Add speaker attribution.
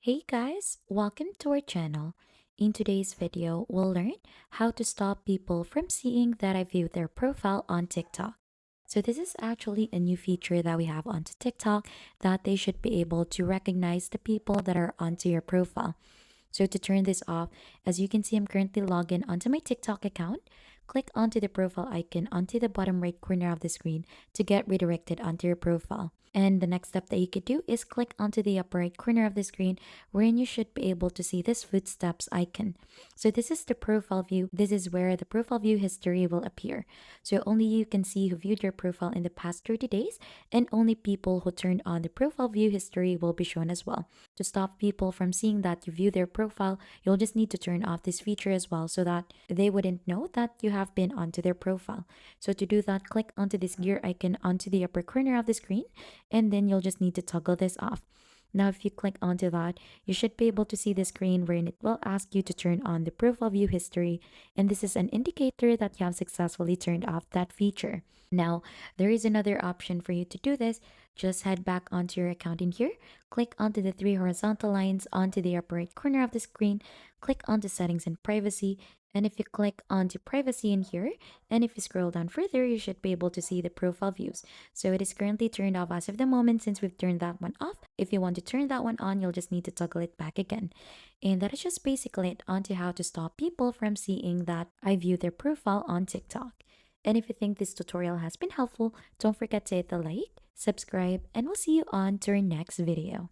Speaker 1: Hey guys, welcome to our channel. In today's video, we'll learn how to stop people from seeing that I view their profile on TikTok. So this is actually a new feature that we have onto TikTok that they should be able to recognize the people that are onto your profile. So to turn this off, as you can see, I'm currently logged in onto my TikTok account. Click onto the profile icon onto the bottom right corner of the screen to get redirected onto your profile. And the next step that you could do is click onto the upper right corner of the screen wherein you should be able to see this footsteps icon. So this is the profile view. This is where the profile view history will appear. So only you can see who viewed your profile in the past 30 days and only people who turned on the profile view history will be shown as well. To stop people from seeing that you view their profile, you'll just need to turn off this feature as well so that they wouldn't know that you have been onto their profile. So to do that, click onto this gear icon onto the upper corner of the screen, and then you'll just need to toggle this off. Now, if you click onto that, you should be able to see the screen wherein it will ask you to turn on the profile view history, and this is an indicator that you have successfully turned off that feature. Now, there is another option for you to do this. Just head back onto your account in here, click onto the three horizontal lines onto the upper right corner of the screen, click onto settings and privacy, and if you click onto privacy in here, and if you scroll down further, you should be able to see the profile views. So it is currently turned off as of the moment since we've turned that one off. If you want to turn that one on, you'll just need to toggle it back again. And that is just basically it onto how to stop people from seeing that I view their profile on TikTok. And if you think this tutorial has been helpful, don't forget to hit the like, subscribe, and we'll see you on to our next video.